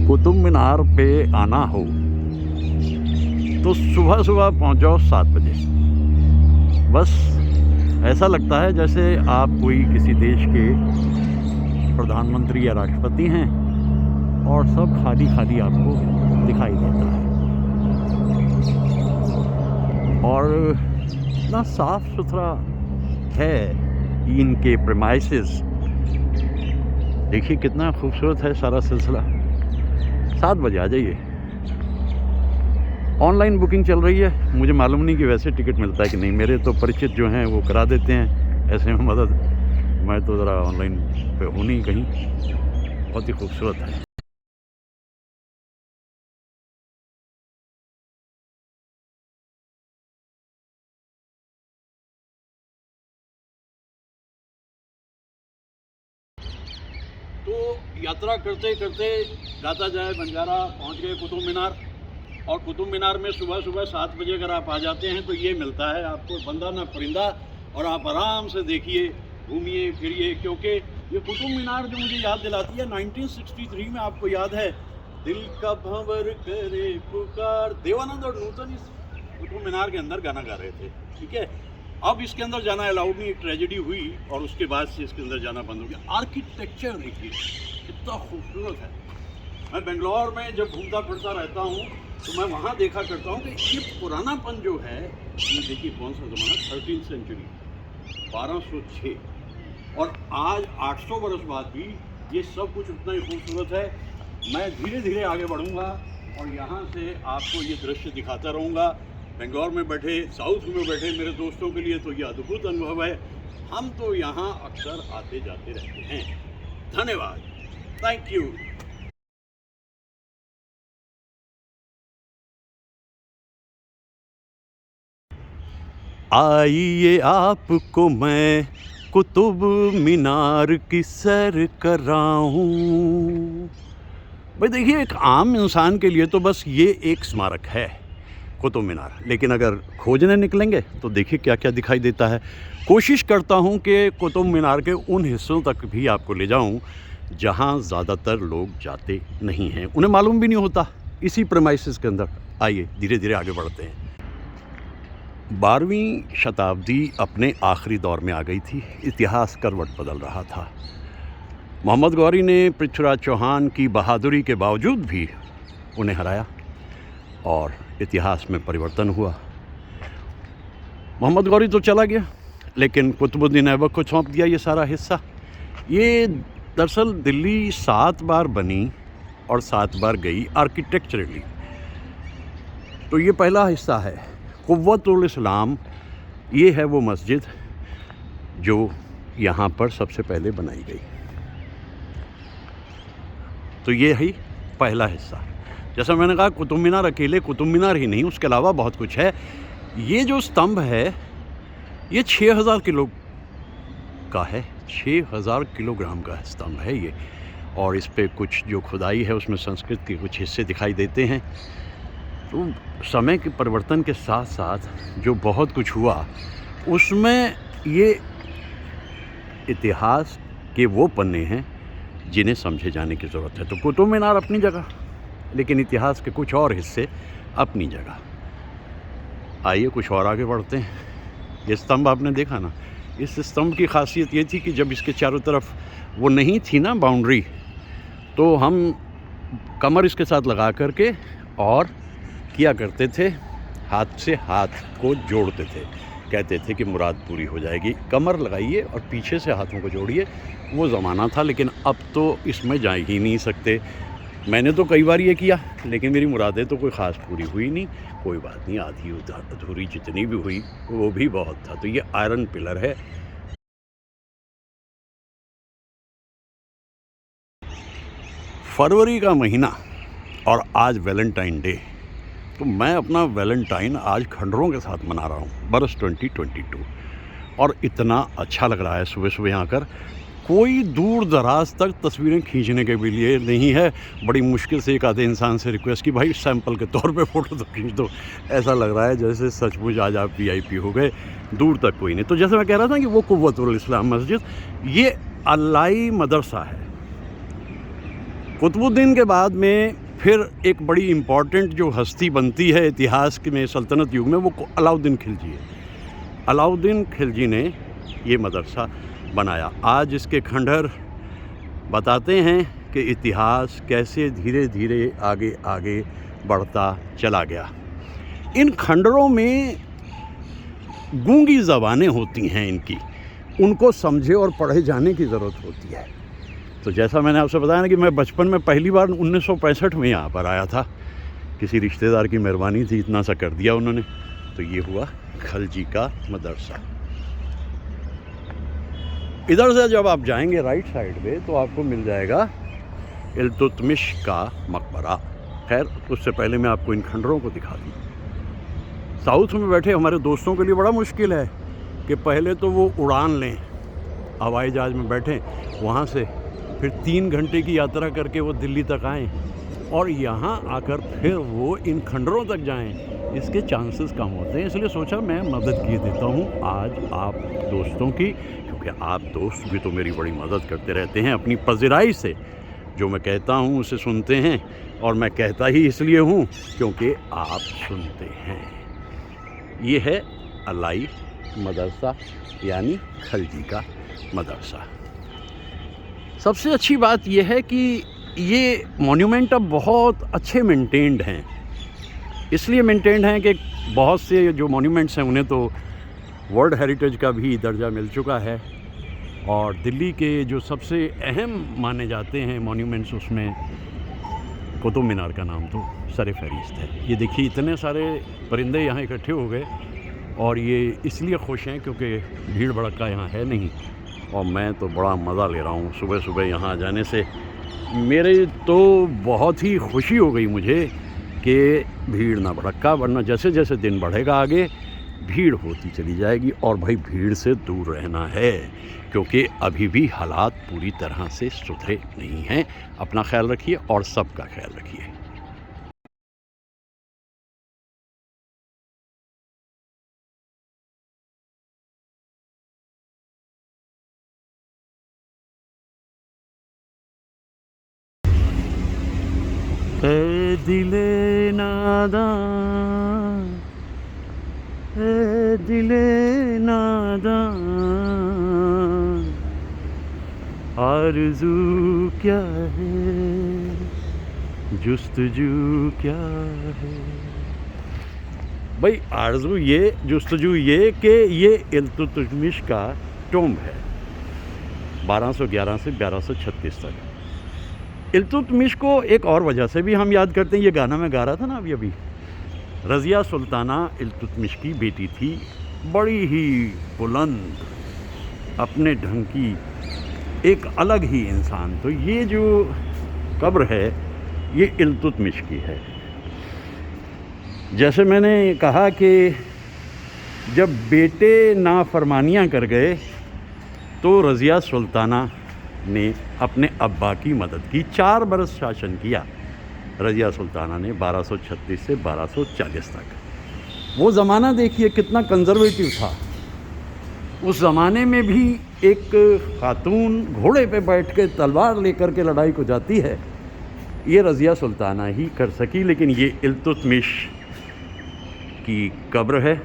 कुतुब मीनार पे आना हो तो सुबह सुबह पहुंच जाओ 7 बजे। बस ऐसा लगता है जैसे आप कोई किसी देश के प्रधानमंत्री या राष्ट्रपति हैं और सब खाली खाली आपको दिखाई देता है। और इतना साफ सुथरा है इनके प्रेमाइसेस। देखिए कितना खूबसूरत है सारा सिलसिला। 7 बजे आ जाइए। ऑनलाइन बुकिंग चल रही है। मुझे मालूम नहीं कि वैसे टिकट मिलता है कि नहीं। मेरे तो परिचित जो हैं वो करा देते हैं ऐसे में मदद। मैं तो ज़रा ऑनलाइन पे हूँ नहीं कहीं। बहुत ही खूबसूरत है। तो यात्रा करते करते जाता जाए बंजारा पहुंच गए कुतुब मीनार। और कुतुब मीनार में सुबह सुबह 7 बजे अगर आप आ जाते हैं तो ये मिलता है आपको बंदा न परिंदा। और आप आराम से देखिए, घूमिए फिरिए, क्योंकि ये कुतुब मीनार जो मुझे याद दिलाती है 1963 में, आपको याद है, दिल का भंवर करे पुकार, देवानंद और नूतन इस कुतुब मीनार के अंदर गाना गा रहे थे। ठीक है, अब इसके अंदर जाना अलाउड नहीं, एक ट्रेजेडी हुई और उसके बाद से इसके अंदर जाना बंद हो गया। आर्किटेक्चर देखिए कितना खूबसूरत है। मैं बेंगलोर में जब घूमता फिरता रहता हूँ तो मैं वहाँ देखा करता हूँ कि ये पुरानापन जो है, ये देखिए कौन सा ज़माना, 13th सेंचुरी, 1206, और आज 800 बरस बाद भी ये सब कुछ उतना ही खूबसूरत है। मैं धीरे धीरे आगे बढ़ूँगा और यहाँ से आपको ये दृश्य दिखाता रहूँगा। बेंगलोर में बैठे, साउथ में बैठे मेरे दोस्तों के लिए तो ये अद्भुत अनुभव है। हम तो यहाँ अक्सर आते जाते रहते हैं। धन्यवाद, थैंक यू। आइए आपको मैं कुतुब मीनार की सैर कराऊं। भाई देखिए, एक आम इंसान के लिए तो बस ये एक स्मारक है कुतुब मीनार, लेकिन अगर खोजने निकलेंगे तो देखिए क्या क्या दिखाई देता है। कोशिश करता हूँ कि कुतुब मीनार के उन हिस्सों तक भी आपको ले जाऊँ जहाँ ज़्यादातर लोग जाते नहीं हैं, उन्हें मालूम भी नहीं होता। इसी प्रेमाइसेस के अंदर आइए धीरे धीरे आगे बढ़ते हैं। 12वीं शताब्दी अपने आखिरी दौर में आ गई थी। इतिहास करवट बदल रहा था। मोहम्मद गौरी ने पृथ्वीराज चौहान की बहादुरी के बावजूद भी उन्हें हराया और इतिहास में परिवर्तन हुआ। मोहम्मद गौरी तो चला गया, लेकिन कुतुबुद्दीन ऐबक को सौंप दिया ये सारा हिस्सा। ये दरअसल दिल्ली 7 बार बनी और 7 बार गई आर्किटेक्चरली। तो ये पहला हिस्सा है। कुव्वतुल इस्लाम, ये है वो मस्जिद जो यहाँ पर सबसे पहले बनाई गई। तो ये है पहला हिस्सा। जैसा मैंने कहा, कुतुब मीनार अकेले कुतुब मीनार ही नहीं, उसके अलावा बहुत कुछ है। ये जो स्तंभ है ये 6000 किलो का है, 6000 किलोग्राम का स्तंभ है ये। और इस पे कुछ जो खुदाई है उसमें संस्कृत के कुछ हिस्से दिखाई देते हैं। तो समय के परिवर्तन के साथ साथ जो बहुत कुछ हुआ उसमें ये इतिहास के वो पन्ने हैं जिन्हें समझे जाने की ज़रूरत है। तो कुतुब मीनार अपनी जगह, लेकिन इतिहास के कुछ और हिस्से अपनी जगह। आइए कुछ और आगे बढ़ते हैं। ये स्तंभ आपने देखा ना, इस स्तंभ की खासियत ये थी कि जब इसके चारों तरफ वो नहीं थी ना बाउंड्री, तो हम कमर इसके साथ लगा करके और किया करते थे, हाथ से हाथ को जोड़ते थे। कहते थे कि मुराद पूरी हो जाएगी। कमर लगाइए और पीछे से हाथों को जोड़िए। वो ज़माना था, लेकिन अब तो इसमें जा ही नहीं सकते। मैंने तो कई बार ये किया, लेकिन मेरी मुरादें तो कोई ख़ास पूरी हुई नहीं। कोई बात नहीं, आधी अधूरी जितनी भी हुई वो भी बहुत था। तो ये आयरन पिलर है। फरवरी का महीना और आज वैलेंटाइन डे। तो मैं अपना वैलेंटाइन आज खंडरों के साथ मना रहा हूँ, बरस 2022। और इतना अच्छा लग रहा है सुबह सुबह यहाँ आकर। कोई दूर दराज तक तस्वीरें खींचने के भी लिए नहीं है। बड़ी मुश्किल से एक आधे इंसान से रिक्वेस्ट की, भाई सैंपल के तौर पे फ़ोटो तो खींच दो। ऐसा लग रहा है जैसे सचमुच आज आप VIP हो गए। दूर तक कोई नहीं। तो जैसे मैं कह रहा था कि वो कुव्वतुल इस्लाम मस्जिद, ये अलाई मदरसा है। कुतुबुद्दीन के बाद में फिर एक बड़ी इम्पॉर्टेंट जो हस्ती बनती है इतिहास में सल्तनत युग में, वो अलाउद्दीन खिलजी है। अलाउद्दीन खिलजी ने ये मदरसा बनाया। आज इसके खंडहर बताते हैं कि इतिहास कैसे धीरे धीरे आगे आगे बढ़ता चला गया। इन खंडहरों में गूंगी ज़बानें होती हैं इनकी, उनको समझे और पढ़े जाने की ज़रूरत होती है। तो जैसा मैंने आपसे बताया ना कि मैं बचपन में पहली बार 1965 में यहाँ पर आया था, किसी रिश्तेदार की मेहरबानी थी, इतना सा कर दिया उन्होंने। तो ये हुआ खलजी का मदरसा। इधर से जब आप जाएंगे राइट साइड पे तो आपको मिल जाएगा इल्तुतमिश का मकबरा। खैर उससे पहले मैं आपको इन खंडरों को दिखा दूँ। साउथ में बैठे हमारे दोस्तों के लिए बड़ा मुश्किल है कि पहले तो वो उड़ान लें, हवाई जहाज़ में बैठें, वहाँ से फिर 3 घंटे की यात्रा करके वो दिल्ली तक आएँ और यहाँ आकर फिर वो इन खंडरों तक जाएं। इसके चांसेस कम होते हैं। इसलिए सोचा मैं मदद किए देता हूँ आज आप दोस्तों की, क्योंकि आप दोस्त भी तो मेरी बड़ी मदद करते रहते हैं अपनी पज़िराई से। जो मैं कहता हूँ उसे सुनते हैं, और मैं कहता ही इसलिए हूँ क्योंकि आप सुनते हैं। ये है अलाई मदरसा यानी खलजी का मदरसा। सबसे अच्छी बात यह है कि ये मॉन्यूमेंट अब बहुत अच्छे मेंटेन्ड हैं। इसलिए मेंटेन्ड हैं कि बहुत से जो मॉन्यूमेंट्स हैं उन्हें तो वर्ल्ड हेरिटेज का भी दर्जा मिल चुका है, और दिल्ली के जो सबसे अहम माने जाते हैं मॉन्यूमेंट्स, उसमें कुतुब मीनार का नाम तो सर फहरिस्त है। ये देखिए इतने सारे परिंदे यहाँ इकट्ठे हो गए, और ये इसलिए खुश हैं क्योंकि भीड़ भड़का यहाँ है नहीं, और मैं तो बड़ा मज़ा ले रहा हूँ सुबह सुबह यहाँ जाने से। मेरे तो बहुत ही खुशी हो गई मुझे कि भीड़ ना भड़का, वरना जैसे जैसे दिन बढ़ेगा आगे भीड़ होती चली जाएगी। और भाई भीड़ से दूर रहना है, क्योंकि अभी भी हालात पूरी तरह से सुधरे नहीं हैं। अपना ख्याल रखिए और सबका ख्याल रखिए। ए दिले नादान, ए दिले नादान, आरज़ू क्या है, जुस्तजू क्या है। भाई आरज़ू ये, जुस्तजू ये कि ये इल्तुतमिश का टोम्ब है 1211 से 1236 तक। इल्तुतमिश को एक और वजह से भी हम याद करते हैं। ये गाना मैं गा रहा था ना अभी, रज़िया सुल्ताना इल्तुतमिश की बेटी थी, बड़ी ही बुलंद, अपने ढंग की, एक अलग ही इंसान। तो ये जो कब्र है ये इल्तुतमिश की है। जैसे मैंने कहा कि जब बेटे नाफरमानियाँ कर गए तो रज़िया सुल्ताना ने अपने अब्बा की मदद की। 4 बरस शासन किया रज़िया सुल्ताना ने, 1236 से 1240 तक। वो ज़माना देखिए कितना कंजर्वेटिव था। उस ज़माने में भी एक खातून घोड़े पे बैठ के तलवार लेकर के लड़ाई को जाती है, ये रज़िया सुल्ताना ही कर सकी। लेकिन ये इल्तुतमिश की कब्र है,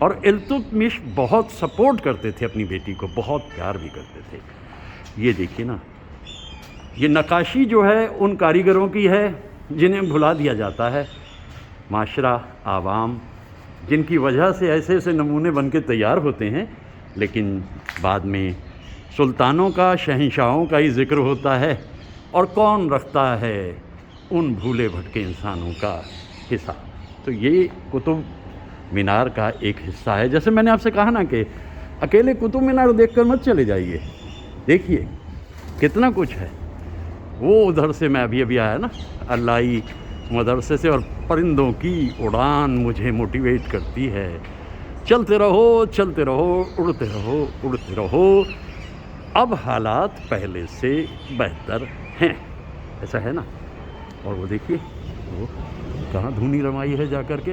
और इल्तुतमिश बहुत सपोर्ट करते थे अपनी बेटी को, बहुत प्यार भी करते थे। ये देखिए ना, ये नक्काशी जो है उन कारीगरों की है जिन्हें भुला दिया जाता है। माशरा, आवाम, जिनकी वजह से ऐसे ऐसे नमूने बन के तैयार होते हैं, लेकिन बाद में सुल्तानों का, शहंशाहों का ही ज़िक्र होता है, और कौन रखता है उन भूले भटके इंसानों का हिसाब। तो ये कुतुब मीनार का एक हिस्सा है। जैसे मैंने आपसे कहा ना कि अकेले कुतुब मीनार देखकर मत चले जाइए, देखिए कितना कुछ है। वो उधर से मैं अभी आया ना अलाई मदरसे से, और परिंदों की उड़ान मुझे मोटिवेट करती है। चलते रहो, चलते रहो, उड़ते रहो, उड़ते रहो। अब हालात पहले से बेहतर हैं, ऐसा है ना। और वो देखिए वो कहाँ धुनी रमाई है जा कर के।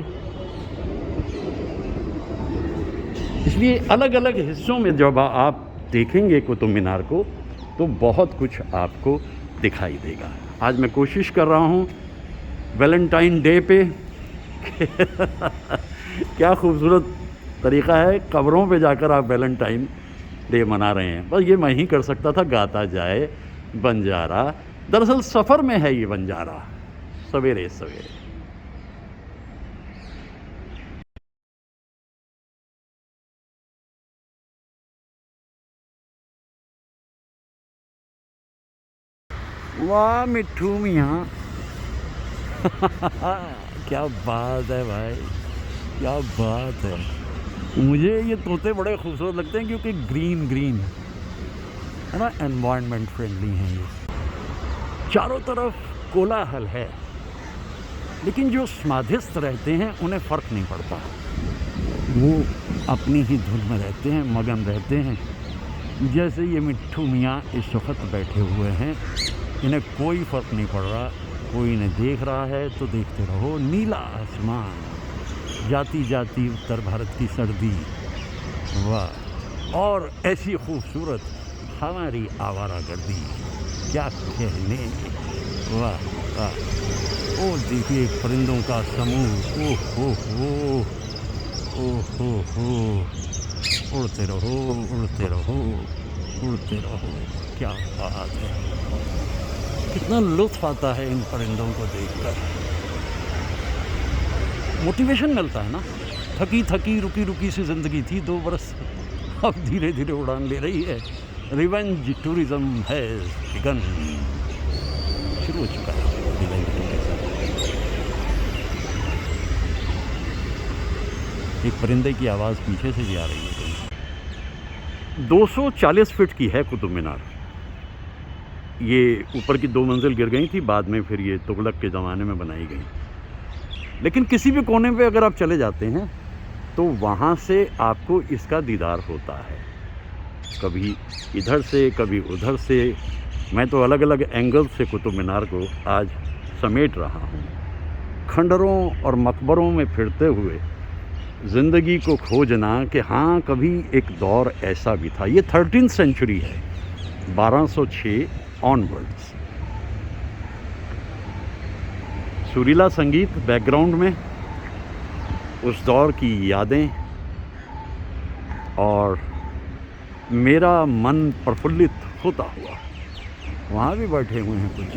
इसलिए अलग अलग हिस्सों में जब आप देखेंगे कुतुब मीनार को तो बहुत कुछ आपको दिखाई देगा। आज मैं कोशिश कर रहा हूँ वैलेंटाइन डे पे क्या खूबसूरत तरीक़ा है, कब्रों पे जाकर आप वैलेंटाइन डे मना रहे हैं। बस ये मैं ही कर सकता था, गाता जाए बंजारा। दरअसल सफ़र में है ये बंजारा, सवेरे सवेरे। वाह मिट्ठू मियाँ क्या बात है भाई, क्या बात है। मुझे ये तोते बड़े खूबसूरत लगते हैं क्योंकि ग्रीन ग्रीन है ना, एनवायरनमेंट फ्रेंडली हैं ये। चारों तरफ कोलाहल है, लेकिन जो समाधिस्थ रहते हैं उन्हें फ़र्क नहीं पड़ता। वो अपनी ही धुन में रहते हैं, मगन रहते हैं। जैसे ये मिट्ठू मियाँ इस वक्त बैठे हुए हैं, इन्हें कोई फ़र्क नहीं पड़ रहा। कोई इन्हें देख रहा है तो देखते रहो। नीला आसमान, जाती जाती उत्तर भारत की सर्दी, वाह। और ऐसी खूबसूरत हमारी आवारागर्दी, क्या कहने, वाह वाह। ओ देखिए परिंदों का समूह, ओह हो, ओह हो। उड़ते रहो, उड़ते रहो, उड़ते रहो, क्या बात है। कितना लुत्फ़ आता है इन परिंदों को देखकर, मोटिवेशन मिलता है ना। थकी थकी रुकी रुकी सी ज़िंदगी थी 2 बरस, अब धीरे धीरे उड़ान ले रही है। रिवेंज टूरिज़्म है बिगन, शुरू हो चुका है रिवेंज टूरिज़्म। एक परिंदे की आवाज़ पीछे से भी आ रही है। 240 फीट की है कुतुब मीनार। ये ऊपर की 2 मंजिल गिर गई थी, बाद में फिर ये तुगलक के ज़माने में बनाई गई। लेकिन किसी भी कोने पे अगर आप चले जाते हैं तो वहाँ से आपको इसका दीदार होता है, कभी इधर से कभी उधर से। मैं तो अलग अलग एंगल से कुतुब मीनार को आज समेट रहा हूँ। खंडरों और मकबरों में फिरते हुए ज़िंदगी को खोजना कि हाँ कभी एक दौर ऐसा भी था। ये 13th सेंचुरी है, 1206 ऑनवर्ड्स। सुरीला संगीत बैकग्राउंड में, उस दौर की यादें, और मेरा मन प्रफुल्लित होता हुआ। वहाँ भी बैठे हुए हैं कुछ,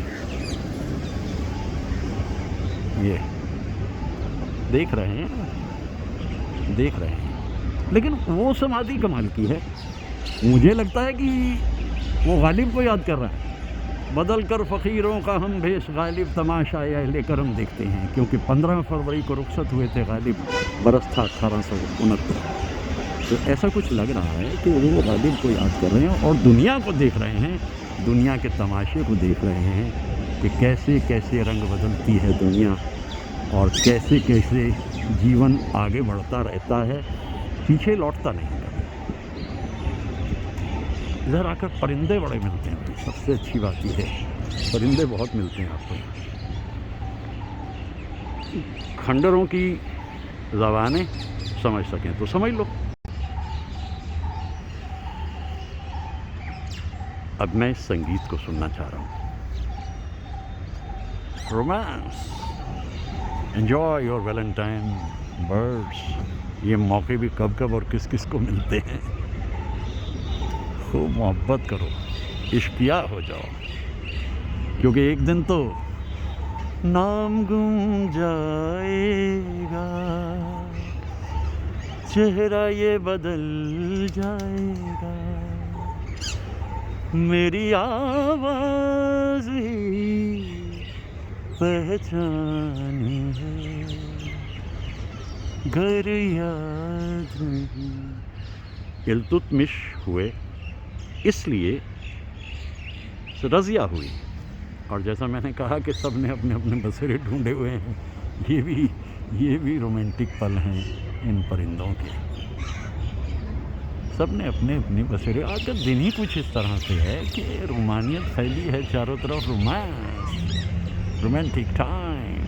ये देख रहे हैं, देख रहे हैं। लेकिन वो समाधि कमाल की है। मुझे लगता है कि वो गालिब को याद कर रहा है। बदल कर फ़कीरों का हम भेष गालिब, तमाशा यह लेकर हम देखते हैं। क्योंकि 15 फरवरी को रुखसत हुए थे गालिब, बरस था 1869। तो ऐसा कुछ लग रहा है कि वो गालिब को याद कर रहे हैं और दुनिया को देख रहे हैं, दुनिया के तमाशे को देख रहे हैं कि कैसे कैसे रंग बदलती है दुनिया और कैसे कैसे जीवन आगे बढ़ता रहता है, पीछे लौटता नहीं है। इधर आकर परिंदे बड़े मिलते हैं भाई, सबसे अच्छी बात यह है, परिंदे बहुत मिलते हैं आपको। खंडरों की ज़बानें समझ सकें तो समझ लो। अब मैं इस संगीत को सुनना चाह रहा हूँ। Romance, enjoy your Valentine birds. ये मौके भी कब कब और किस किस को मिलते हैं। खूब मोहब्बत करो, इश्किया हो जाओ, क्योंकि एक दिन तो नाम गुम जाएगा, चेहरा ये बदल जाएगा, मेरी आवाज़ ही पहचान है, घर याद नहीं। इल्तुतमिश हुए इसलिए रज़िया हुई, और जैसा मैंने कहा कि सब ने अपने अपने बसेरे ढूंढे हुए हैं। ये भी रोमांटिक पल हैं इन परिंदों के। सब ने अपने अपने बसेरे। आज का दिन ही कुछ इस तरह से है कि रोमानियत फैली है चारों तरफ, रोमांस, रोमांटिक टाइम।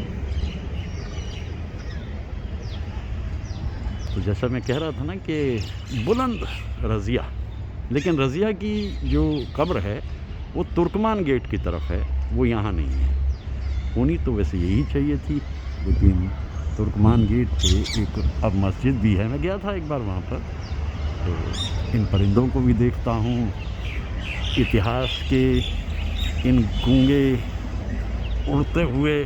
तो जैसा मैं कह रहा था ना कि बुलंद रज़िया, लेकिन रज़िया की जो कब्र है वो तुर्कमान गेट की तरफ है, वो यहाँ नहीं है। होनी तो वैसे यही चाहिए थी, लेकिन तुर्कमान गेट पे एक अब मस्जिद भी है। मैं गया था एक बार वहाँ पर, तो इन परिंदों को भी देखता हूँ, इतिहास के इन गूंगे उड़ते हुए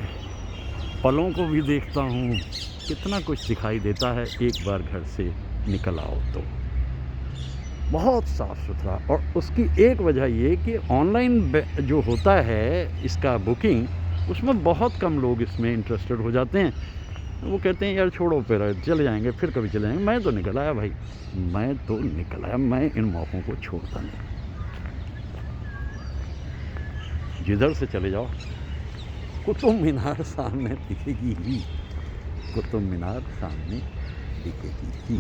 पलों को भी देखता हूँ। कितना कुछ दिखाई देता है एक बार घर से निकल आओ तो। बहुत साफ़ सुथरा, और उसकी एक वजह ये कि ऑनलाइन जो होता है इसका बुकिंग, उसमें बहुत कम लोग इसमें इंटरेस्टेड हो जाते हैं। वो कहते हैं यार छोड़ो, फिर चले जाएंगे, फिर कभी चले जाएंगे। मैं तो निकल आया भाई, मैं तो निकल आया, मैं इन मौक़ों को छोड़ता नहीं। जिधर से चले जाओ कुतुब मीनार सामने दिखेगी ही, कुतुब मीनार सामने दिखेगी ही।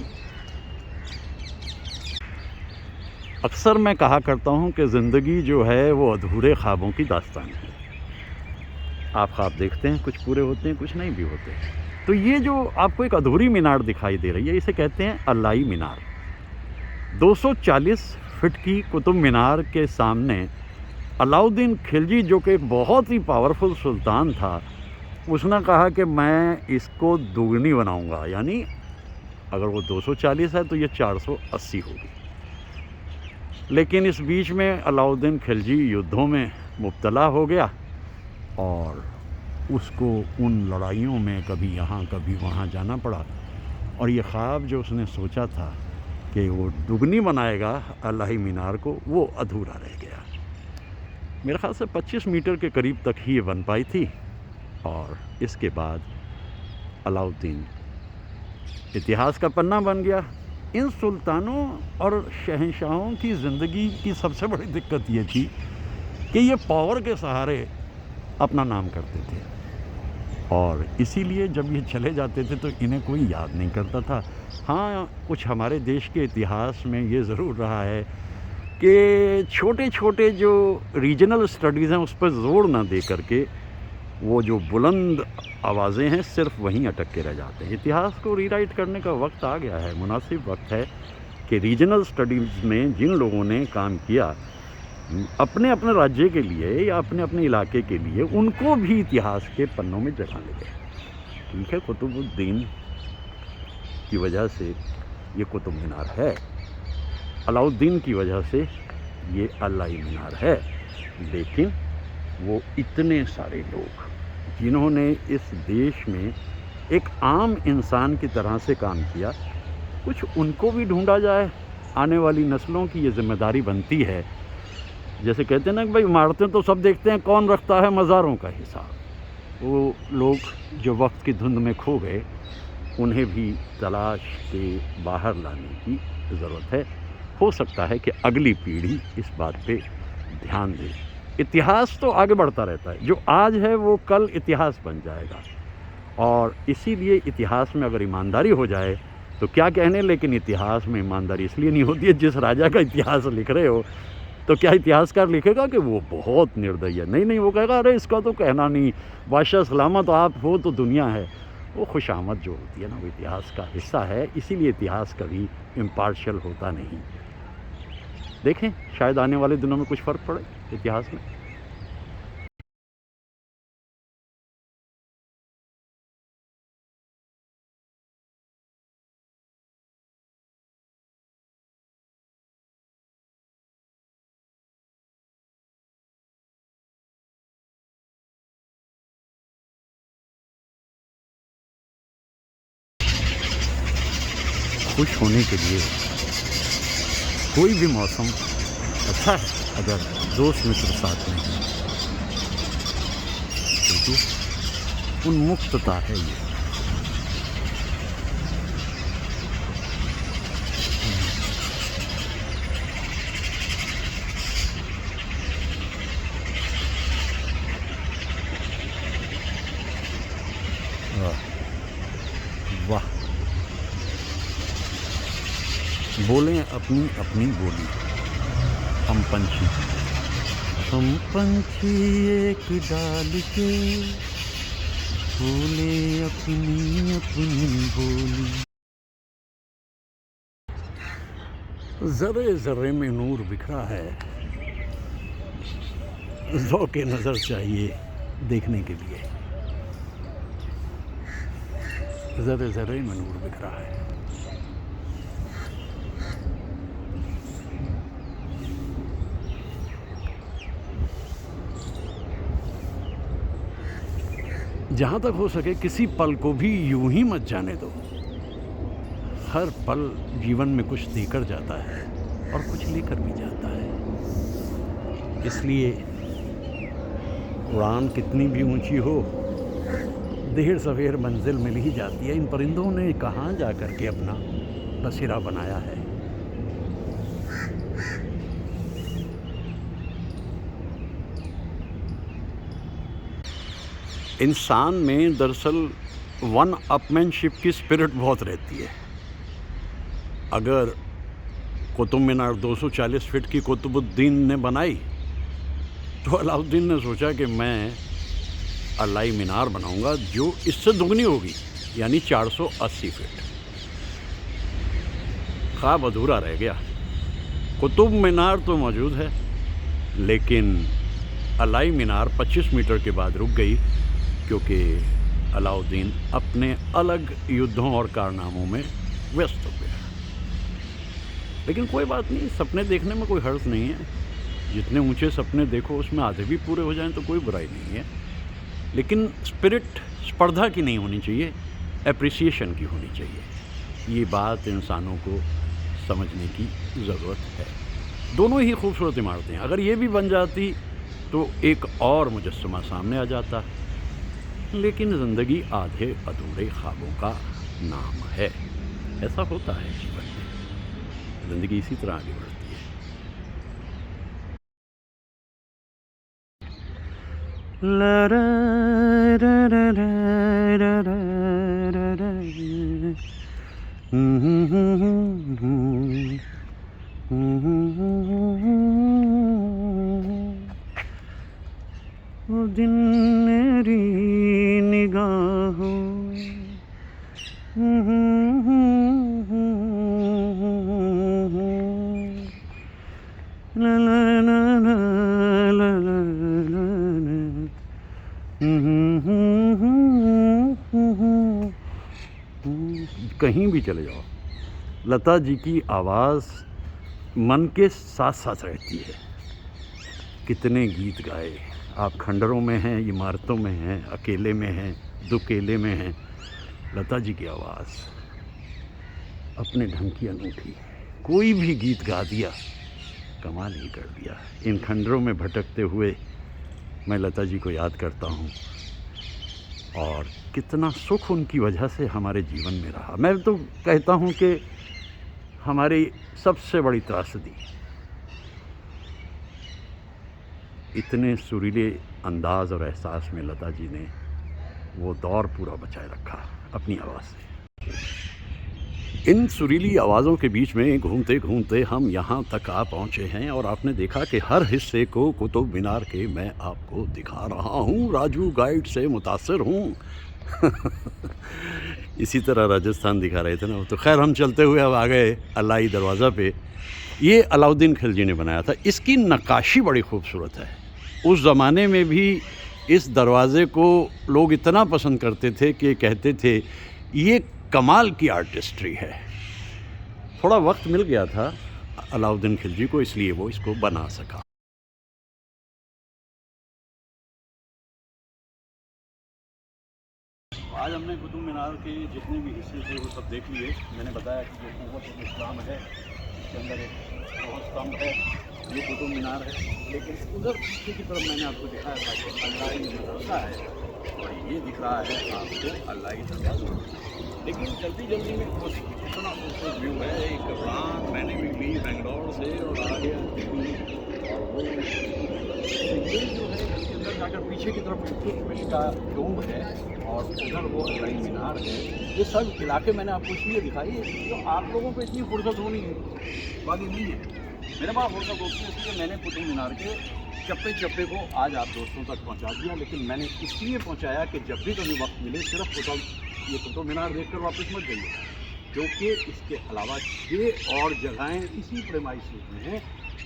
अक्सर मैं कहा करता हूँ कि ज़िंदगी जो है वो अधूरे ख्वाबों की दास्तान है। आप ख्वाब देखते हैं, कुछ पूरे होते हैं, कुछ नहीं भी होते। तो ये जो आपको एक अधूरी मीनार दिखाई दे रही है, इसे कहते हैं अलाई मीनार। 240 फीट की कुतुब मीनार के सामने अलाउद्दीन खिलजी, जो कि एक बहुत ही पावरफुल सुल्तान था, उसने कहा कि मैं इसको दोगुनी बनाऊंगा, यानी अगर वो 240 है तो ये 480 होगी। लेकिन इस बीच में अलाउद्दीन खिलजी युद्धों में मुब्तला हो गया और उसको उन लड़ाइयों में कभी यहाँ कभी वहाँ जाना पड़ा, और ये ख्वाब जो उसने सोचा था कि वो दुगनी बनाएगा अलाई मीनार को, वो अधूरा रह गया। मेरे ख़्याल से 25 मीटर के करीब तक ही ये बन पाई थी, और इसके बाद अलाउद्दीन इतिहास का पन्ना बन गया। इन सुल्तानों और शहंशाहों की ज़िंदगी की सबसे बड़ी दिक्कत ये थी कि ये पावर के सहारे अपना नाम करते थे, और इसीलिए जब ये चले जाते थे तो इन्हें कोई याद नहीं करता था। हाँ, कुछ हमारे देश के इतिहास में ये ज़रूर रहा है कि छोटे छोटे जो रीजनल स्टडीज़ हैं उस पर ज़ोर ना दे करके वो जो बुलंद आवाज़ें हैं सिर्फ वहीं अटक के रह जाते हैं। इतिहास को रीराइट करने का वक्त आ गया है, मुनासिब वक्त है कि रीजनल स्टडीज़ में जिन लोगों ने काम किया अपने अपने राज्य के लिए या अपने अपने इलाके के लिए, उनको भी इतिहास के पन्नों में जगह मिले। ठीक है, कुतुबुद्दीन की वजह से ये कुतुब मीनार है, अलाउद्दीन की वजह से ये अलाई मीनार है, लेकिन वो इतने सारे लोग जिन्होंने इस देश में एक आम इंसान की तरह से काम किया, कुछ उनको भी ढूंढा जाए। आने वाली नस्लों की ये जिम्मेदारी बनती है। जैसे कहते हैं ना कि भाई इमारतें तो सब देखते हैं, कौन रखता है मज़ारों का हिसाब। वो लोग जो वक्त की धुंध में खो गए, उन्हें भी तलाश के बाहर लाने की ज़रूरत है। हो सकता है कि अगली पीढ़ी इस बात पे ध्यान दे। इतिहास तो आगे बढ़ता रहता है, जो आज है वो कल इतिहास बन जाएगा, और इसीलिए इतिहास में अगर ईमानदारी हो जाए तो क्या कहने, लेकिन इतिहास में ईमानदारी इसलिए नहीं होती है। जिस राजा का इतिहास लिख रहे हो तो क्या इतिहासकार लिखेगा कि वो बहुत निर्दयी है? नहीं नहीं, वो कहेगा अरे इसका तो कहना नहीं, बादशाह सलामत आप हो तो दुनिया है। वो खुशामद जो होती है ना, वो इतिहास का हिस्सा है। इसीलिए इतिहास कभी इम्पार्शियल होता नहीं। देखें, शायद आने वाले दिनों में कुछ फ़र्क पड़े इतिहास में। खुश होने के लिए कोई भी मौसम अच्छा है अगर दोस्त मित्र साथ में हैं, क्योंकि उन्मुक्तता है ये। वाह, बोलें अपनी अपनी बोली। हम पंछी एक डाल के बोले अपनी अपनी बोली। ज़र्रे ज़र्रे में नूर बिखरा है, ज़ौक़ नज़र चाहिए देखने के लिए। ज़र्रे ज़र्रे में नूर बिक रहा है। जहाँ तक हो सके किसी पल को भी यूं ही मत जाने दो। हर पल जीवन में कुछ देकर जाता है और कुछ लेकर भी जाता है। इसलिए उड़ान कितनी भी ऊंची हो, देर सवेर मंजिल मिल ही जाती है। इन परिंदों ने कहाँ जा कर के अपना बसेरा बनाया है। इंसान में दरअसल वन अपमैनशिप की स्पिरिट बहुत रहती है। अगर कुतुब मीनार 240 फीट की कुतुबुद्दीन ने बनाई, तो अलाउद्दीन ने सोचा कि मैं अलाई मीनार बनाऊंगा जो इससे दुगनी होगी, यानी 480 फीट। ख्वाब अधूरा रह गया। कुतुब मीनार तो मौजूद है, लेकिन अलाई मीनार 25 मीटर के बाद रुक गई, क्योंकि अलाउद्दीन अपने अलग युद्धों और कारनामों में व्यस्त हो गया। लेकिन कोई बात नहीं, सपने देखने में कोई हर्ज नहीं है। जितने ऊंचे सपने देखो उसमें आधे भी पूरे हो जाएं तो कोई बुराई नहीं है। लेकिन स्पिरिट स्पर्धा की नहीं होनी चाहिए, एप्रिसिएशन की होनी चाहिए। ये बात इंसानों को समझने की ज़रूरत है। दोनों ही खूबसूरत इमारतें हैं। अगर ये भी बन जाती तो एक और मुजस्समा सामने आ जाता। लेकिन ज़िंदगी आधे अधूरे ख्वाबों का नाम है। ऐसा होता है जीवन में। ज़िंदगी इसी तरह आगे बढ़ती है। ला रा रा रा रा रा रा रा वो दिन मेरी निगाहों ला ला ला ला ला ला कहीं भी चले जाओ, लता जी की आवाज़ मन के साथ साथ रहती है। कितने गीत गाए आप, खंडरों में हैं, इमारतों में हैं, अकेले में हैं, दुकेले में हैं। लता जी की आवाज़ अपने ढंग की अनूठी। कोई भी गीत गा दिया, कमाल ही कर दिया। इन खंडरों में भटकते हुए मैं लता जी को याद करता हूँ, और कितना सुख उनकी वजह से हमारे जीवन में रहा। मैं तो कहता हूँ कि हमारी सबसे बड़ी त्रासदी, इतने सुरीले अंदाज़ और एहसास में लता जी ने वो दौर पूरा बचाए रखा अपनी आवाज़ से। इन सुरीली आवाज़ों के बीच में घूमते घूमते हम यहाँ तक आ पहुँचे हैं, और आपने देखा कि हर हिस्से को कुतुब मीनार के मैं आपको दिखा रहा हूँ। राजू गाइड से मुतासिर हूँ। इसी तरह राजस्थान दिखा रहे थे ना। तो खैर, हम चलते हुए अब आ गए अलाई दरवाज़ा पे। ये अलाउद्दीन खिलजी ने बनाया था। इसकी नक्काशी बड़ी खूबसूरत है। उस ज़माने में भी इस दरवाज़े को लोग इतना पसंद करते थे कि कहते थे ये कमाल की आर्टिस्ट्री है। थोड़ा वक्त मिल गया था अलाउद्दीन खिलजी को, इसलिए वो इसको बना सका। आज हमने कुतुब मीनार के जितने भी हिस्से थे वो सब देख लिए। मैंने बताया कि जो कुव्वत इस्लाम है, इसके अंदर एक बहुत स्तंभ है, ये कुतुब मीनार है। लेकिन उधर पीछे की तरफ मैंने आपको दिखाया था कि अल्लाई मदरसा है, और ये दिख रहा है आपको अल्लाई दरवाज़ा। लेकिन जल्दी जल्दी में वो देखिए कितना खूबसूरत व्यू है। एक उड़ान मैंने भी ली बेंगलोर से, और आ गया दिल्ली, और वो ये जो है इसके अंदर जाकर पीछे की तरफ इल्तुतमिश का डोम है, और उधर वो अलाई मीनार है। ये सब इलाके मैंने आपको इसलिए दिखाई है जो आप लोगों को इतनी फुर्सत होनी वाली नहीं है। मेरे पास फुर्सत होती है, इसलिए मैंने कुतुब मीनार के चप्पे चप्पे को आज आप दोस्तों तक पहुंचा दिया। लेकिन मैंने इसलिए पहुंचाया कि जब भी कभी वक्त मिले सिर्फ ये कुतुब मीनार देखकर वापस मत जाइए, क्योंकि इसके अलावा 6 और जगहें इसी प्रेमाइसिस में हैं।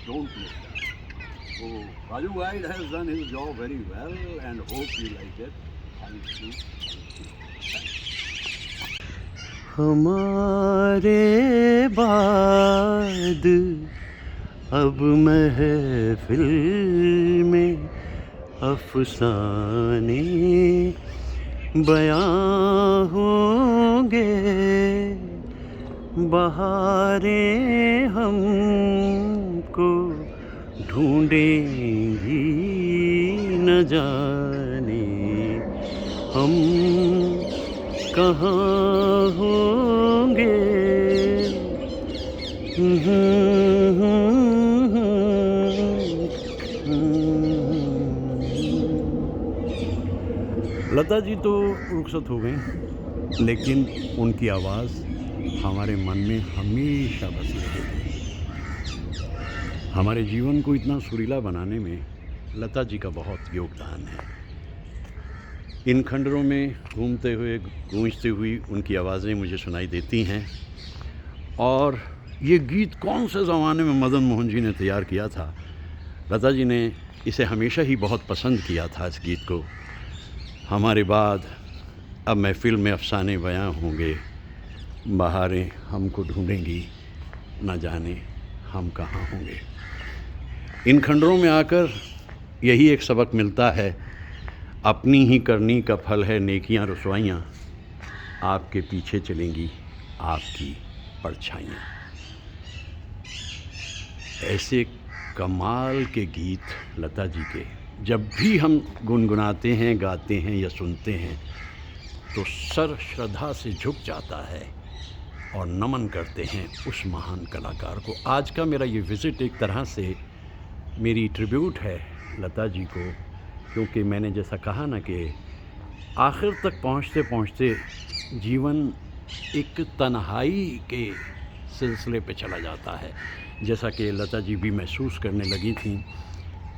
Don't miss that. So Raju Guide has done his job very well and hope you like it. Thank you. हमारे बाद अब महफिल में अफसाने बयां होंगे, बहारें हमको ढूंढेंगी न जाने हम कहाँ होंगे। लता जी तो रुखसत हो गई, लेकिन उनकी आवाज़ हमारे मन में हमेशा बसी रहेगी। हमारे जीवन को इतना सुरीला बनाने में लता जी का बहुत योगदान है। इन खंडरों में घूमते हुए गूंजती हुई उनकी आवाज़ें मुझे सुनाई देती हैं। और ये गीत कौन से ज़माने में मदन मोहन जी ने तैयार किया था, लता जी ने इसे हमेशा ही बहुत पसंद किया था इस गीत को। हमारे बाद अब महफिल में अफसाने बयां होंगे, बहारें हमको ढूंढेंगी न जाने हम कहाँ होंगे। इन खंडरों में आकर यही एक सबक मिलता है, अपनी ही करनी का फल है नेकियां रुसवाइयाँ, आपके पीछे चलेंगी आपकी परछाइयाँ। ऐसे कमाल के गीत लता जी के जब भी हम गुनगुनाते हैं, गाते हैं या सुनते हैं तो सर श्रद्धा से झुक जाता है और नमन करते हैं उस महान कलाकार को। आज का मेरा ये विज़िट एक तरह से मेरी ट्रिब्यूट है लता जी को, क्योंकि मैंने जैसा कहा ना कि आखिर तक पहुँचते पहुँचते जीवन एक तन्हाई के सिलसिले पे चला जाता है, जैसा कि लता जी भी महसूस करने लगी थी।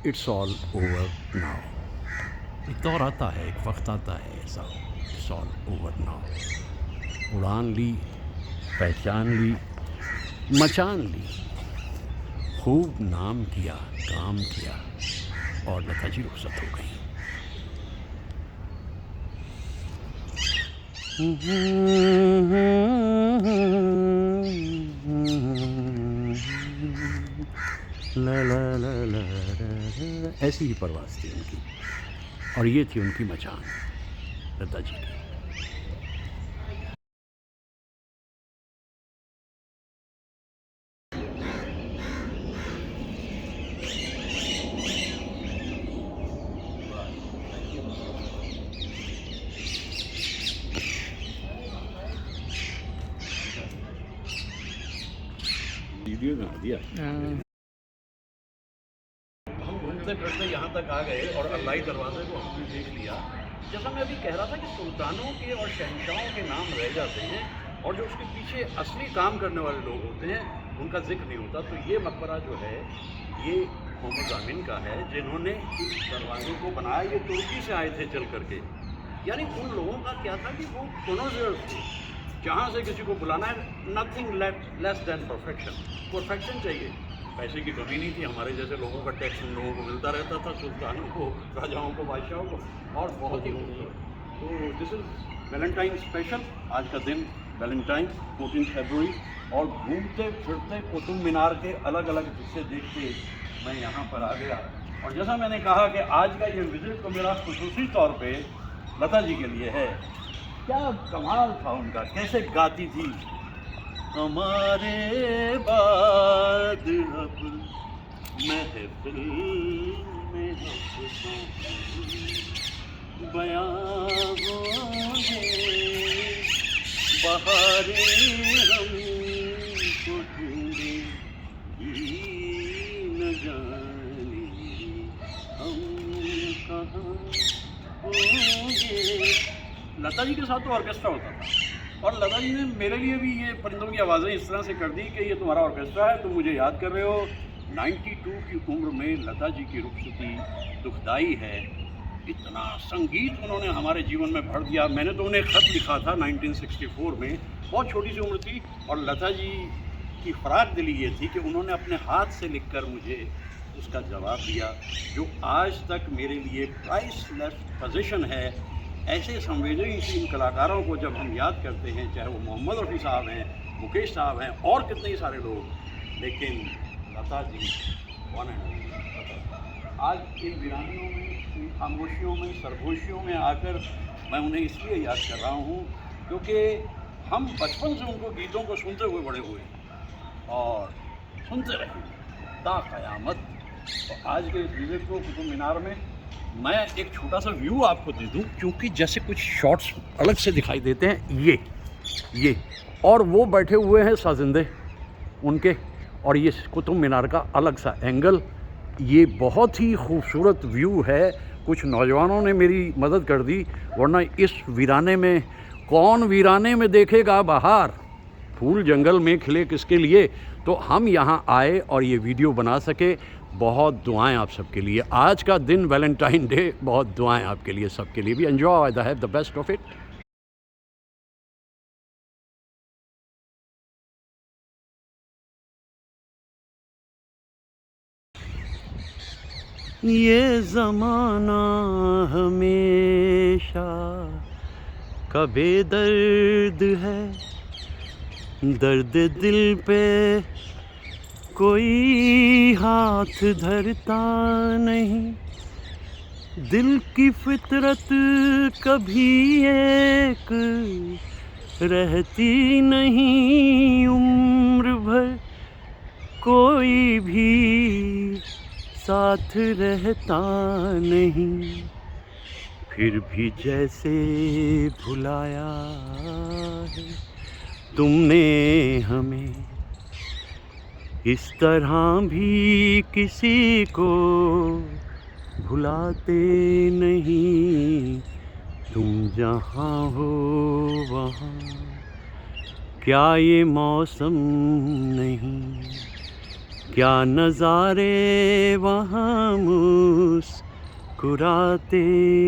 It's all over now. एक दौर आता है, एक वक्त आता है ऐसा, इट्स ऑल ओवर नाउ। उड़ान ली, पहचान ली, मचान ली, खूब नाम किया, काम किया और लता जी रुखसत हो गई। ला ला ला ला ला, ऐसी ही परवाज़ थी उनकी और ये थी उनकी मचान लता जी की। वीडियो बना दिया। हम घूमते फिरते यहाँ तक आ गए और अल्लाही दरवाजे को हमने देख लिया। जैसा मैं अभी कह रहा था कि सुल्तानों के और शहंशाहों के नाम रह जाते हैं और जो उसके पीछे असली काम करने वाले लोग होते हैं उनका जिक्र नहीं होता। तो ये मकबरा जो है ये मोहम्मद अमीन का है, जिन्होंने इस दरवाजे को बनाया। ये तुर्की से आए थे चल करके। यानी उन लोगों का क्या था कि वो कोनोजर्स थे, जहाँ से किसी को बुलाना है, nothing less than perfection. Perfection चाहिए, पैसे की कमी नहीं थी। हमारे जैसे लोगों का टैक्स उन लोगों को मिलता रहता था, सुल्तानों को, राजाओं को, बादशाहों को, और बहुत ही खूबसूरत। तो दिस इज़ वैलेंटाइन स्पेशल। आज का दिन वैलेंटाइन 14 फरवरी, और घूमते फिरते कुतुब मीनार के अलग अलग हिस्से देखते मैं यहाँ पर आ गया। और जैसा मैंने कहा कि आज का ये विज़िट तो मेरा खुसूसी तौर पे लता जी के लिए है। क्या कमाल था उनका, कैसे गाती थी। हमारे बाद अब महफिल में बयां होंगे, बहारें हमको ढूंढेंगी न जाने हम कहाँ होंगे। लता जी के साथ तो ऑर्केस्ट्रा होता था, और लता जी ने मेरे लिए भी ये परिंदों की आवाज़ें इस तरह से कर दी कि ये तुम्हारा ऑर्केस्ट्रा है, तुम मुझे याद कर रहे हो। 92 की उम्र में लता जी की रुखसती दुखदाई है। इतना संगीत उन्होंने हमारे जीवन में भर दिया। मैंने तो उन्हें ख़त लिखा था 1964 में, बहुत छोटी सी उम्र थी, और लता जी की फ़राख दिली ये थी कि उन्होंने अपने हाथ से लिखकर मुझे उसका जवाब दिया, जो आज तक मेरे लिए प्राइसलेस पोजीशन है। ऐसे संवेदनशील कलाकारों को जब हम याद करते हैं, चाहे वो मोहम्मद रफ़ी साहब हैं, मुकेश साहब हैं और कितने ही सारे लोग, लेकिन Lata ji one and only लता। आज इन वीरानियों में, इन खामोशियों में, सरगोशियों में आकर मैं उन्हें इसलिए याद कर रहा हूँ क्योंकि हम बचपन से उनको गीतों को सुनते हुए बड़े हुए और सुनते रहेंगे ता क़यामत। तो आज के इस विजिट को कुतुब मीनार में मैं एक छोटा सा व्यू आपको दे दूं, क्योंकि जैसे कुछ शॉट्स अलग से दिखाई देते हैं, ये और वो बैठे हुए हैं साजिंदे उनके, और ये कुतुब मीनार का अलग सा एंगल। ये बहुत ही खूबसूरत व्यू है। कुछ नौजवानों ने मेरी मदद कर दी, वरना इस वीराने में कौन वीराने में देखेगा बहार, फूल जंगल में खिले किसके लिए। तो हम यहाँ आए और ये वीडियो बना सके। बहुत दुआएं आप सबके लिए। आज का दिन वैलेंटाइन डे, बहुत दुआएं आपके लिए, सबके लिए भी। Enjoy the have the best of it. ये ज़माना हमेशा का बेदर्द है, दर्द दिल पे कोई हाथ धरता नहीं। दिल की फितरत कभी एक रहती नहीं, उम्र भर कोई भी साथ रहता नहीं। फिर भी जैसे भुलाया है तुमने हमें, इस तरह भी किसी को भुलाते नहीं। तुम जहाँ हो वहाँ क्या ये मौसम नहीं, क्या नज़ारे वहाँ मुस्कुराते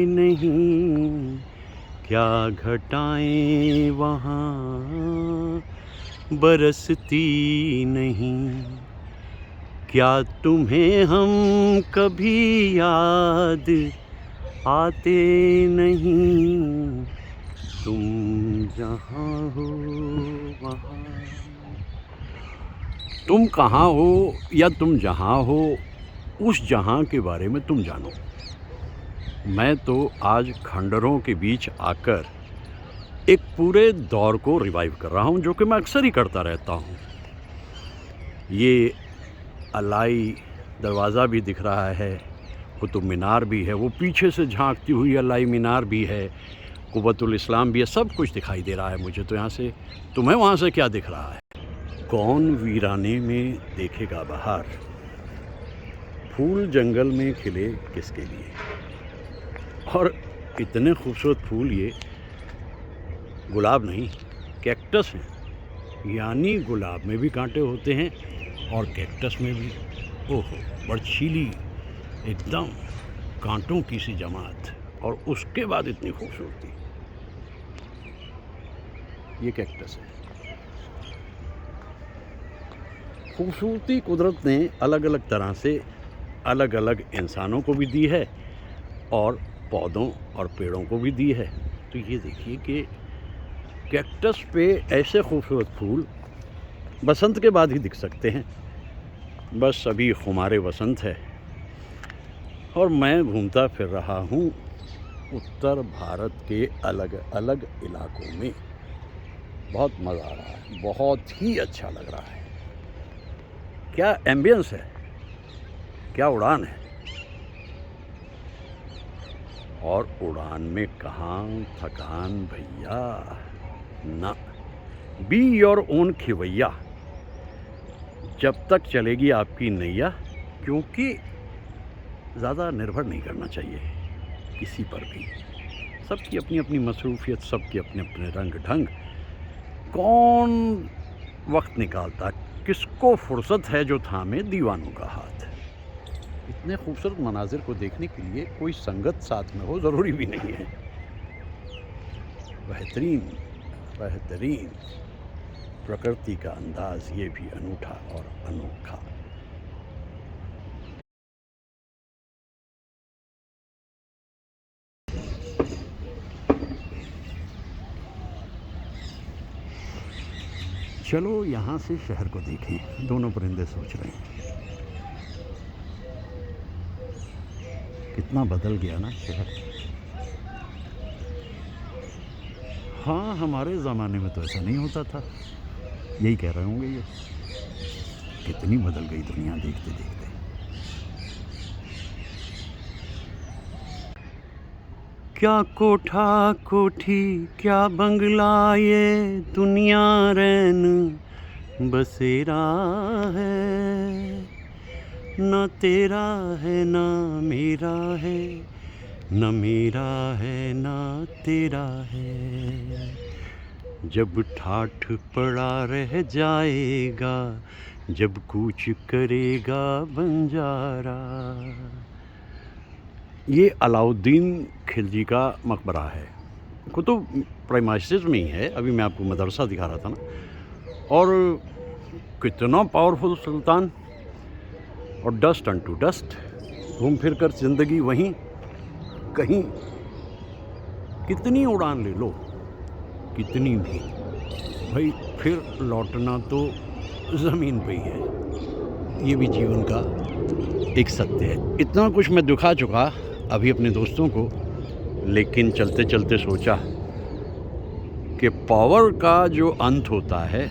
नहीं, क्या घटाएं वहाँ बरसती नहीं। क्या तुम्हें हम कभी याद आते नहीं, तुम जहाँ हो वहाँ। तुम कहाँ हो या तुम जहाँ हो, उस जहाँ के बारे में तुम जानो। मैं तो आज खंडरों के बीच आकर एक पूरे दौर को रिवाइव कर रहा हूँ, जो कि मैं अक्सर ही करता रहता हूँ। ये अलाई दरवाज़ा भी दिख रहा है, कुतुब मीनार भी है, वो पीछे से झांकती हुई अलाई मीनार भी है, कुव्वतुल इस्लाम भी है, सब कुछ दिखाई दे रहा है मुझे तो यहाँ से। तुम्हें वहाँ से क्या दिख रहा है? कौन वीराने में देखेगा बहार, फूल जंगल में खिले किसके लिए। और इतने खूबसूरत फूल, ये गुलाब नहीं, कैक्टस हैं। यानी गुलाब में भी कांटे होते हैं और कैक्टस में भी। ओहो, बर्छीली एकदम कांटों की सी जमात, और उसके बाद इतनी खूबसूरती। ये कैक्टस है। खूबसूरती कुदरत ने अलग अलग तरह से अलग अलग इंसानों को भी दी है और पौधों और पेड़ों को भी दी है। तो ये देखिए कि कैक्टस पे ऐसे खूबसूरत फूल बसंत के बाद ही दिख सकते हैं। बस अभी खुमारे वसंत है और मैं घूमता फिर रहा हूँ उत्तर भारत के अलग अलग इलाकों में। बहुत मज़ा आ रहा है, बहुत ही अच्छा लग रहा है। क्या एम्बियंस है, क्या उड़ान है। और उड़ान में कहाँ थकान भैया, ना। बी योर ओन खिवैया, जब तक चलेगी आपकी नैया, क्योंकि ज़्यादा निर्भर नहीं करना चाहिए किसी पर भी। सबकी अपनी अपनी मसरूफियत, सबके अपने अपने रंग ढंग। कौन वक्त निकालता, किसको फुर्सत है जो थामे दीवानों का हाथ। इतने खूबसूरत मनाजिर को देखने के लिए कोई संगत साथ में हो ज़रूरी भी नहीं है। बेहतरीन बेहतरीन प्रकृति का अंदाज़, ये भी अनूठा और अनोखा। चलो यहाँ से शहर को देखें। दोनों परिंदे सोच रहे हैं कितना बदल गया ना शहर। हाँ, हमारे ज़माने में तो ऐसा नहीं होता था। यही कह रहे होंगे ये, कितनी बदल गई दुनिया देखते देखते। क्या कोठा कोठी क्या बंगला, ये दुनिया रैन बसेरा है। न तेरा है न मेरा है, न मेरा है न तेरा है। जब ठाठ पड़ा रह जाएगा, जब कूच करेगा बंजारा। ये अलाउद्दीन खिलजी का मकबरा है। कुतुब प्रेमाइसेस में ही है। अभी मैं आपको मदरसा दिखा रहा था ना। और कितना पावरफुल सुल्तान, और डस्ट अन टू डस्ट, घूम फिर कर ज़िंदगी वहीं कहीं। कितनी उड़ान ले लो, कितनी भी, भाई फिर लौटना तो ज़मीन पे ही है। ये भी जीवन का एक सत्य है। इतना कुछ मैं दिखा चुका अभी अपने दोस्तों को, लेकिन चलते चलते सोचा कि पावर का जो अंत होता है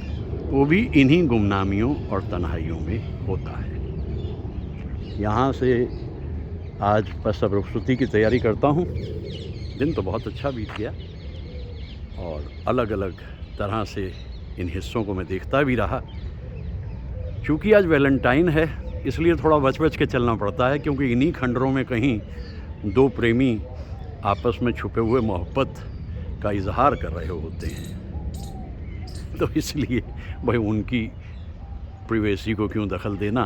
वो भी इन्हीं गुमनामियों और तन्हाइयों में होता है। यहाँ से आज बस अब रुखसती की तैयारी करता हूँ। दिन तो बहुत अच्छा बीत गया और अलग अलग तरह से इन हिस्सों को मैं देखता भी रहा। चूँकि आज वैलेंटाइन है इसलिए थोड़ा बच बच के चलना पड़ता है, क्योंकि इन्हीं खंडरों में कहीं दो प्रेमी आपस में छुपे हुए मोहब्बत का इजहार कर रहे होते हैं। तो इसलिए भाई उनकी प्रिवेसी को क्यों दखल देना,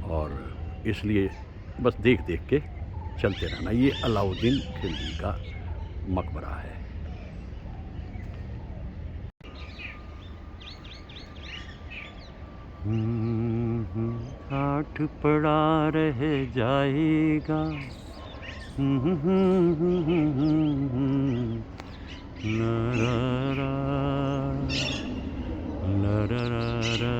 और इसलिए बस देख देख के चलते रहना। ये अलाउद्दीन खिलजी का मकबरा है। ठाठ पड़ा रह जाएगा, ला ला ला, ला ला ला ला।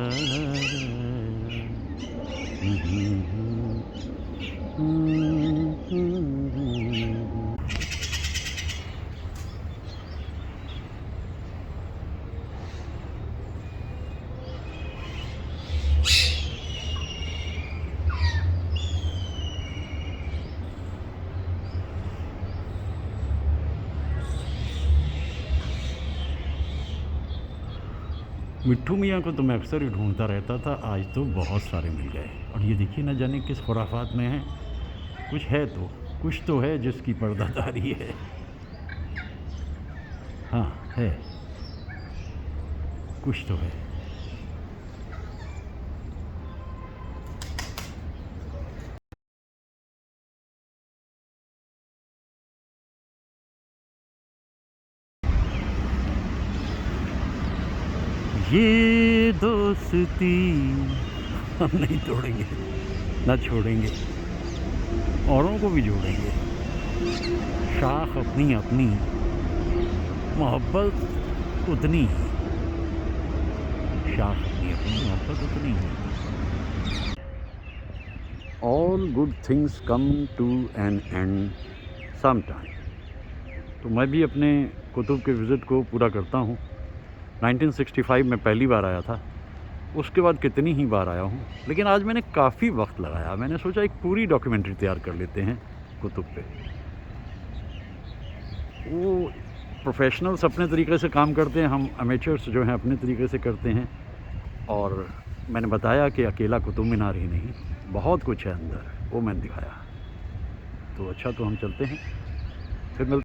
मिट्ठू मियाँ को तो मैं अक्सर ही ढूंढता रहता था, आज तो बहुत सारे मिल गए। और ये देखिए न जाने किस खुराफात में है। कुछ है तो, कुछ तो है जिसकी पर्दादारी है। हाँ है, कुछ तो है। ये दोस्ती हम नहीं तोड़ेंगे, ना छोड़ेंगे, औरों को भी जोड़ेंगे। शाख अपनी अपनी, मोहब्बत उतनी ही। शाख अपनी अपनी, मोहब्बत उतनी ही। All good things come to an end some time. तो मैं भी अपने कुतुब के विज़िट को पूरा करता हूँ। 1965 में पहली बार आया था, उसके बाद कितनी ही बार आया हूँ, लेकिन आज मैंने काफ़ी वक्त लगाया। मैंने सोचा एक पूरी डॉक्यूमेंट्री तैयार कर लेते हैं कुतुब पे। वो प्रोफेशनल्स अपने तरीके से काम करते हैं, हम अमेचर्स जो हैं अपने तरीके से करते हैं। और मैंने बताया कि अकेला कुतुब मीनार ही नहीं, बहुत कुछ है अंदर, वो मैंने दिखाया। तो अच्छा, तो हम चलते हैं, फिर मिलते हैं।